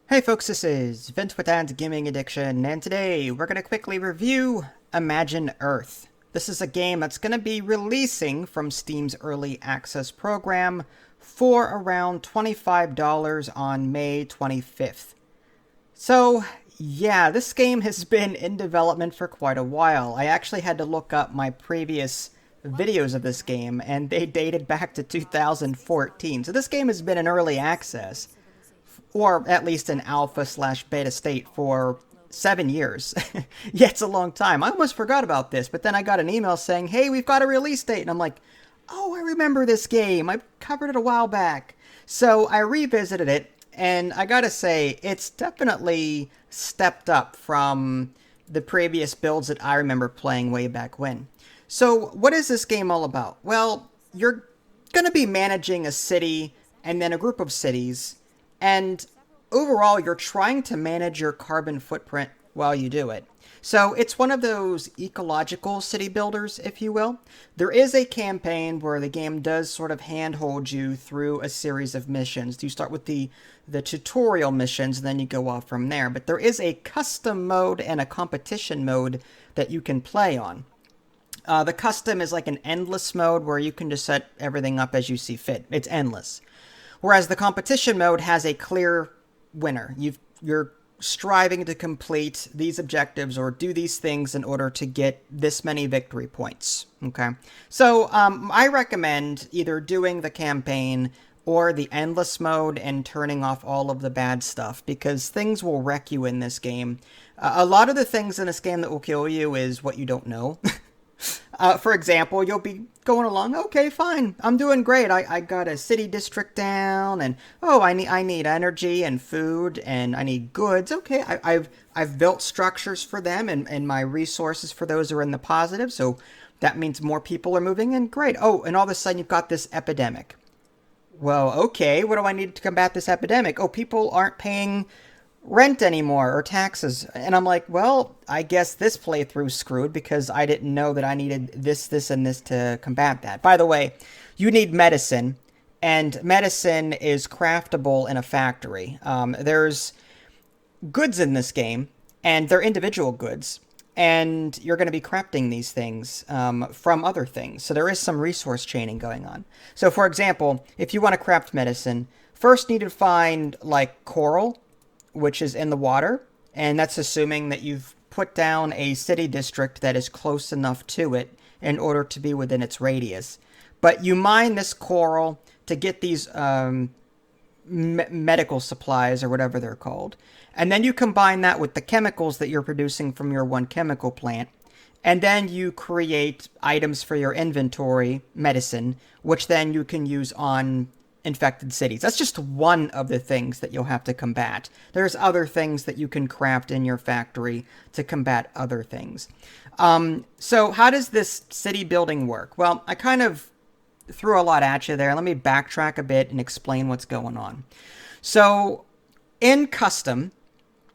Hey folks, this is Vince with Ad's Gaming Addiction, and today we're going to quickly review Imagine Earth. This is a game that's going to be releasing from Steam's Early Access program for around $25 on May 25th. So, yeah, this game has been in development for quite a while. I actually had to look up my previous videos of this game, and they dated back to 2014. So this game has been in early access, or at least an alpha slash beta state for 7 years. Yeah, it's a long time. I almost forgot about this, but then I got an email saying, hey, we've got a release date. And I'm like, oh, I remember this game. I covered it a while back. So I revisited it, and I gotta say, it's definitely stepped up from the previous builds that I remember playing way back when. So what is this game all about? Well, you're gonna be managing a city and then a group of cities, and overall, you're trying to manage your carbon footprint while you do it. So it's one of those ecological city builders, if you will. There is a campaign where the game does sort of handhold you through a series of missions. You start with the tutorial missions, and then you go off from there. But there is a custom mode and a competition mode that you can play on. The custom is like an endless mode where you can just set everything up as you see fit. It's endless. Whereas the competition mode has a clear winner. You're striving to complete these objectives or do these things in order to get this many victory points. Okay, so I recommend either doing the campaign or the endless mode and turning off all of the bad stuff, because things will wreck you in this game. A lot of the things in this game that will kill you is what you don't know. For example, you'll be going along, okay, fine, I'm doing great. I got a city district down, and oh, I need energy and food, and I need goods. Okay, I've built structures for them, and my resources for those are in the positive, so that means more people are moving in. Great. Oh, and all of a sudden you've got this epidemic. Well, okay, what do I need to combat this epidemic? Oh, people aren't paying rent anymore or taxes. And I'm like, well, I guess this playthrough's screwed because I didn't know that I needed this, and this to combat that. By the way, you need medicine, and medicine is craftable in a factory. There's goods in this game, and they're individual goods, and you're going to be crafting these things from other things. So there is some resource chaining going on. So for example, if you want to craft medicine, first you need to find like coral, which is in the water, and that's assuming that you've put down a city district that is close enough to it in order to be within its radius. But you mine this coral to get these medical supplies, or whatever they're called, and then you combine that with the chemicals that you're producing from your one chemical plant, and then you create items for your inventory, medicine, which then you can use on infected cities. That's just one of the things that you'll have to combat. There's other things that you can craft in your factory to combat other things. So how does this city building work? Well, I kind of threw a lot at you there. Let me backtrack a bit and explain what's going on. So in custom,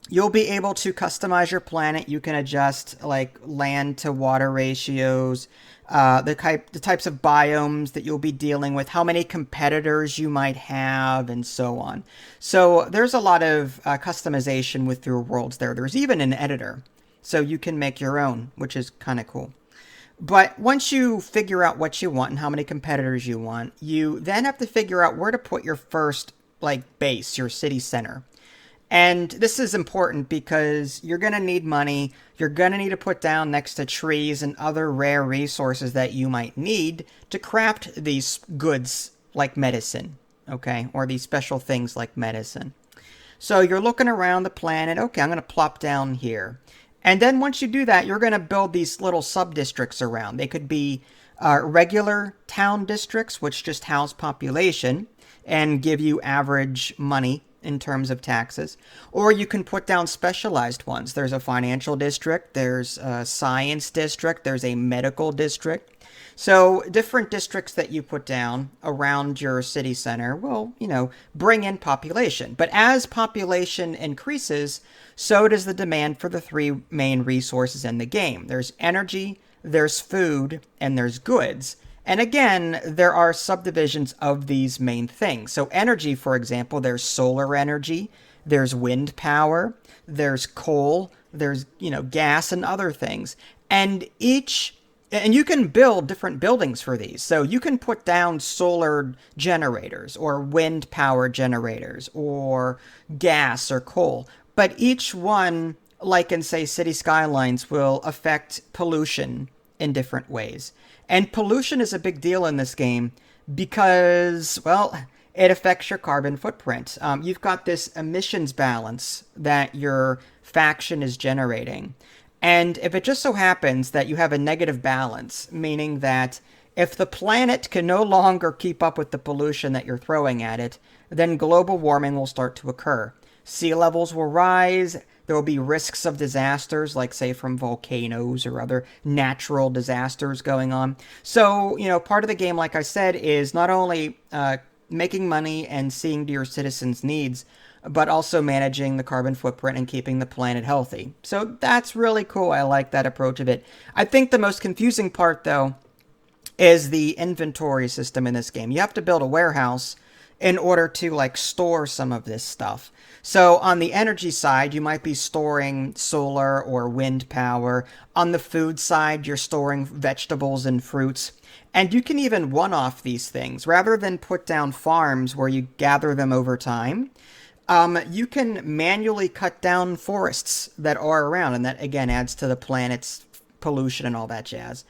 you'll be able to customize your planet. You can adjust like land to water ratios, the types of biomes that you'll be dealing with, how many competitors you might have, and so on. So there's a lot of customization with your worlds there. There's even an editor, so you can make your own, which is kind of cool. But once you figure out what you want and how many competitors you want, you then have to figure out where to put your first like base, your city center. And this is important because you're going to need money. You're going to need to put down next to trees and other rare resources that you might need to craft these goods like medicine, okay? Or these special things like medicine. So you're looking around the planet. Okay, I'm going to plop down here. And then once you do that, you're going to build these little sub-districts around. They could be regular town districts, which just house population and give you average money in terms of taxes, or you can put down specialized ones. There's a financial district, there's a science district, there's a medical district. So different districts that you put down around your city center will, bring in population. But as population increases, so does the demand for the three main resources in the game. There's energy, there's food, and there's goods. And again, there are subdivisions of these main things. So energy, for example, there's solar energy, there's wind power, there's coal, there's, gas and other things. And you can build different buildings for these. So you can put down solar generators or wind power generators or gas or coal. But each one, like in, say, city skylines, will affect pollution in different ways. And pollution is a big deal in this game because, well, it affects your carbon footprint. You've got this emissions balance that your faction is generating. And if it just so happens that you have a negative balance, meaning that if the planet can no longer keep up with the pollution that you're throwing at it, then global warming will start to occur. Sea levels will rise. There will be risks of disasters, like, say, from volcanoes or other natural disasters going on. So, part of the game, like I said, is not only making money and seeing to your citizens' needs, but also managing the carbon footprint and keeping the planet healthy. So that's really cool. I like that approach of it. I think the most confusing part, though, is the inventory system in this game. You have to build a warehouse in order to, like, store some of this stuff. So on the energy side, you might be storing solar or wind power. On the food side, you're storing vegetables and fruits. And you can even one-off these things. Rather than put down farms where you gather them over time, you can manually cut down forests that are around, and that, again, adds to the planet's pollution and all that jazz.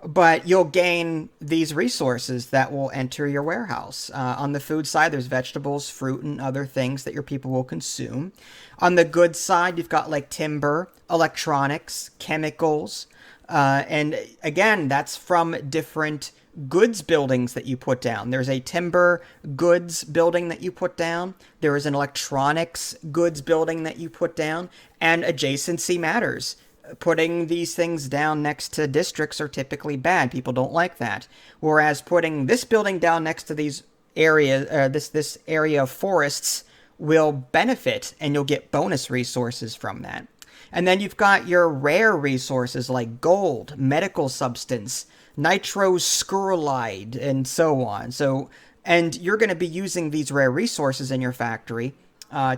But you'll gain these resources that will enter your warehouse. On the food side, there's vegetables, fruit, and other things that your people will consume. On the goods side, you've got, like, timber, electronics, chemicals, and, again, that's from different goods buildings that you put down. There's a timber goods building that you put down. There is an electronics goods building that you put down. And adjacency matters. Putting these things down next to districts are typically bad. People don't like that. Whereas putting this building down next to these areas, this area of forests will benefit, and you'll get bonus resources from that. And then you've got your rare resources like gold, medical substance, nitroscurolide, and so on. And you're going to be using these rare resources in your factory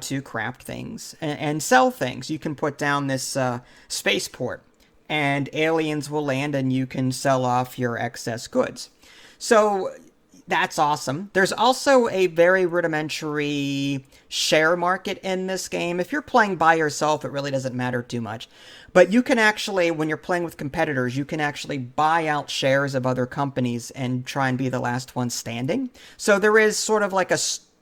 to craft things and sell things. You can put down this spaceport, and aliens will land, and you can sell off your excess goods. So that's awesome. There's also a very rudimentary share market in this game. If you're playing by yourself, it really doesn't matter too much. But you can actually, when you're playing with competitors, you can actually buy out shares of other companies and try and be the last one standing. So there is sort of like I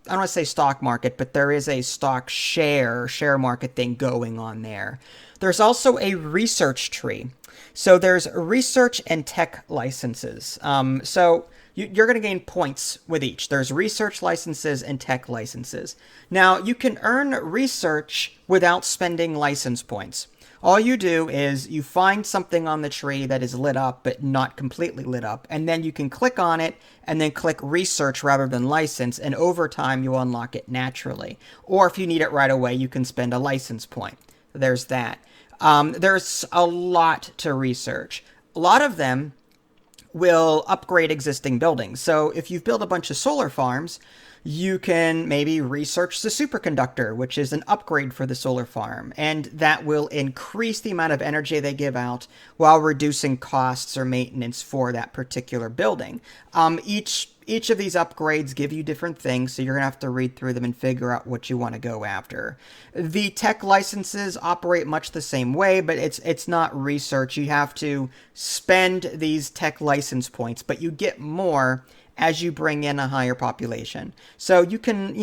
don't want to say stock market, but there is a stock share market thing going on there. There's also a research tree. So there's research and tech licenses. So you're going to gain points with each. There's research licenses and tech licenses. Now, you can earn research without spending license points. All you do is you find something on the tree that is lit up but not completely lit up, and then you can click on it and then click research rather than license, and over time you'll unlock it naturally. Or if you need it right away, you can spend a license point. There's that. There's a lot to research. A lot of them will upgrade existing buildings. So if you've built a bunch of solar farms, you can maybe research the superconductor, which is an upgrade for the solar farm, and that will increase the amount of energy they give out while reducing costs or maintenance for that particular building. Each of these upgrades give you different things, so you're going to have to read through them and figure out what you want to go after. The tech licenses operate much the same way, but it's not research. You have to spend these tech license points, but you get more as you bring in a higher population. So you can,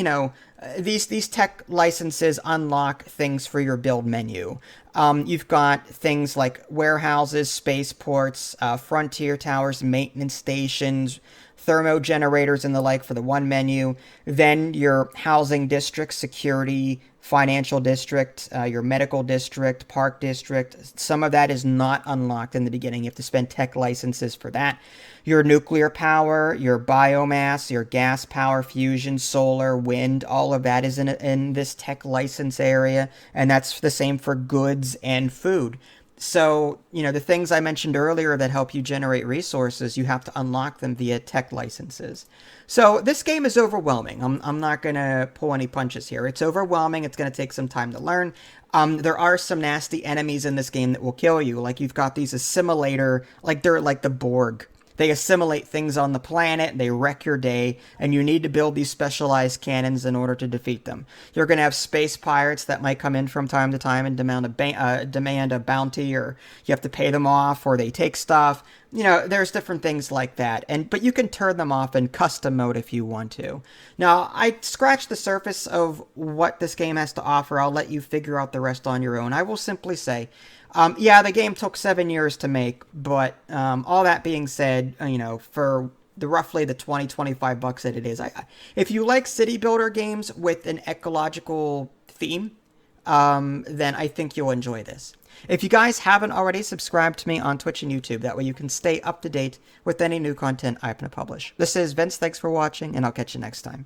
these tech licenses unlock things for your build menu. You've got things like warehouses, spaceports, frontier towers, maintenance stations, thermo generators, and the like for the one menu. Then your housing district, security, financial district, your medical district, park district. Some of that is not unlocked in the beginning. You have to spend tech licenses for that. Your nuclear power, your biomass, your gas power, fusion, solar, wind, all of that is in this tech license area. And that's the same for goods and food. So, the things I mentioned earlier that help you generate resources, you have to unlock them via tech licenses. So, this game is overwhelming. I'm not going to pull any punches here. It's overwhelming. It's going to take some time to learn. There are some nasty enemies in this game that will kill you. Like, you've got these assimilator, like they're like the Borg. They assimilate things on the planet, they wreck your day, and you need to build these specialized cannons in order to defeat them. You're going to have space pirates that might come in from time to time and demand a bounty, or you have to pay them off, or they take stuff. There's different things like that, but you can turn them off in custom mode if you want to. Now, I scratched the surface of what this game has to offer. I'll let you figure out the rest on your own. I will simply say, yeah, the game took 7 years to make, but all that being said, for roughly the 25 bucks that it is, if you like city builder games with an ecological theme, then I think you'll enjoy this. If you guys haven't already, subscribe to me on Twitch and YouTube. That way you can stay up to date with any new content I'm going to publish. This is Vince. Thanks for watching, and I'll catch you next time.